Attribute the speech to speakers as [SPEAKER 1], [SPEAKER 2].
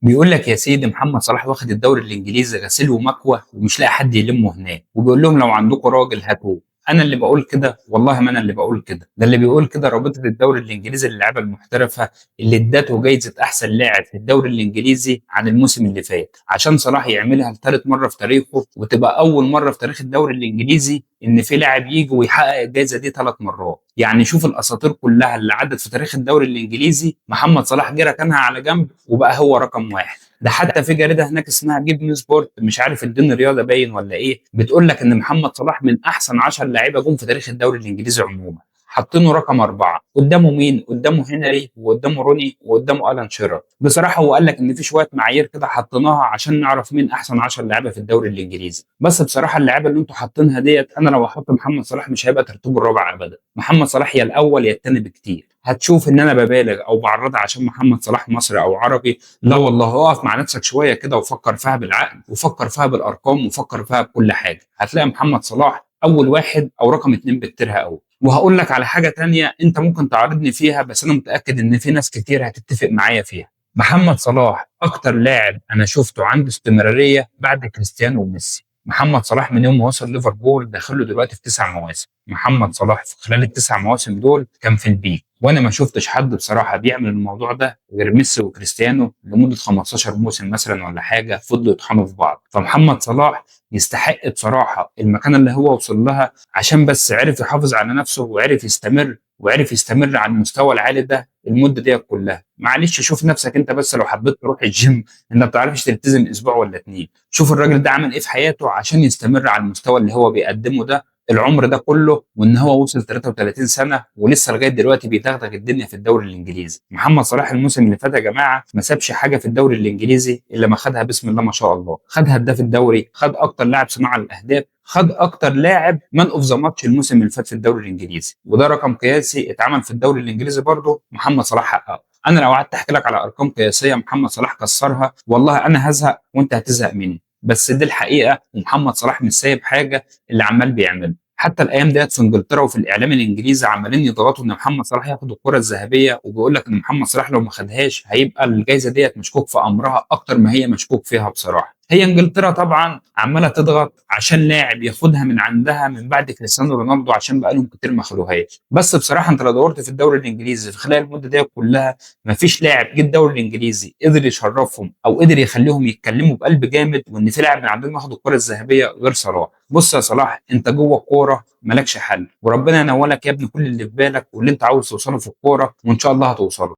[SPEAKER 1] بيقول لك يا سيدي محمد صلاح واخد الدوري الانجليزي غسيل ومكوى ومش لاقي حد يلمه هناك، وبيقول لهم لو عندكم راجل هاتوه. انا اللي بقول كده؟ والله ما انا اللي بقول كده، ده اللي بيقول كده رابطه الدوري الانجليزي للعيبه المحترفه، اللي ادته جايزه احسن لاعب في الدوري الانجليزي عن الموسم اللي فات، عشان صلاح يعملها لثالث مره في تاريخه، وتبقى اول مره في تاريخ الدوري الانجليزي ان في لاعب يجي ويحقق الجائزه دي 3 مرات. يعني شوف الاساطير كلها اللي عدت في تاريخ الدوري الانجليزي، محمد صلاح جه ركنها على جنب وبقى هو رقم واحد. ده حتى في جريده هناك اسمها جيب نيو سبورت، مش عارف الدين رياضه باين ولا ايه، بتقول لك ان محمد صلاح من احسن 10 لعيبه جم في تاريخ الدوري الانجليزي عموما، حاطينه رقم 4. قدامه مين؟ قدامه هنري، وقدامه روني، وقدامه الان شيرر. بصراحه هو قال لك ان في شويه معايير كده حطيناها عشان نعرف مين احسن 10 لعيبه في الدوري الانجليزي. بس بصراحه اللعيبه اللي انتوا حاطينها ديت، انا لو احط محمد صلاح مش هيبقى ترتيبه الرابع ابدا. محمد صلاح يا الاول يا الثاني بكتير. هتشوف ان انا ببالغ او بعرضها عشان محمد صلاح مصري او عربي؟ لا والله، اقف مع نفسك شويه كده وفكر فيها بالعقل، وفكر فيها بالارقام، وفكر فيها بكل حاجه، هتلاقي محمد صلاح اول واحد او رقم اتنين بالترها قوي. وهقول لك على حاجه تانية انت ممكن تعارضني فيها، بس انا متاكد ان في ناس كتير هتتفق معايا فيها. محمد صلاح اكتر لاعب انا شفته عنده استمراريه بعد كريستيانو وميسي. محمد صلاح من يوم ما وصل ليفربول داخله دلوقتي في 9 مواسم. محمد صلاح في خلال ال9 مواسم دول كان في البيك، وانا ما شفتش حد بصراحه بيعمل الموضوع ده غير ميسي وكريستيانو لمده 15 موسم مثلا ولا حاجه، فضلوا يطحنوا في بعض. فمحمد صلاح يستحق بصراحه المكانه اللي هو وصل لها، عشان بس عرف يحافظ على نفسه وعرف يستمر، وعرف يستمر على المستوى العالي ده المده دي كلها. معلش شوف نفسك انت، بس لو حبيت تروح الجيم انت ما بتعرفش تلتزم اسبوع ولا اتنين. شوف الراجل ده عمل ايه في حياته عشان يستمر على المستوى اللي هو بيقدمه ده العمر ده كله، وان هو وصل 33 سنه ولسه لغايه دلوقتي بيدغدغ الدنيا في الدوري الانجليزي. محمد صلاح الموسم اللي فات يا جماعه ما سابش حاجه في الدوري الانجليزي الا ما خدها بسم الله ما شاء الله. خد هداف الدوري، خد اكتر لاعب صناعه للاهداف، خد اكتر لاعب مان اوف ذا ماتش الموسم اللي فات في الدوري الانجليزي، وده رقم قياسي اتعمل في الدوري الانجليزي برضه محمد صلاح حققه. انا لو قعدت احكي لك على ارقام قياسيه محمد صلاح كسرها والله انا هزهق وانت هتزهق مني، بس دي الحقيقه، ومحمد صلاح مش سايب حاجه اللي عمال بيعمله. حتى الايام ديت في انجلترا وفي الاعلام الانجليزي عمالين يضغطوا ان محمد صلاح ياخد الكره الذهبيه، وبيقول لك ان محمد صلاح لو ما خدهاش هيبقى الجائزه ديت مشكوك في امرها اكتر ما هي مشكوك فيها بصراحه. هي انجلترا طبعا عماله تضغط عشان لاعب ياخدها من عندها من بعد كريستيانو رونالدو، عشان بقالهم كتير ما خدوهاش. بس بصراحه انت لو دورت في الدوري الانجليزي في خلال المده دي كلها، ما فيش لاعب جه الدوري الانجليزي قدر يشرفهم او قدر يخليهم يتكلموا بقلب جامد وان في لاعب من عندهم ياخد الكره الذهبيه غير صلاح. بص يا صلاح، انت جوه الكوره مالكش حل، وربنا ينولك يا ابني كل اللي في بالك واللي انت عاوز توصله في الكوره، وان شاء الله هتوصله.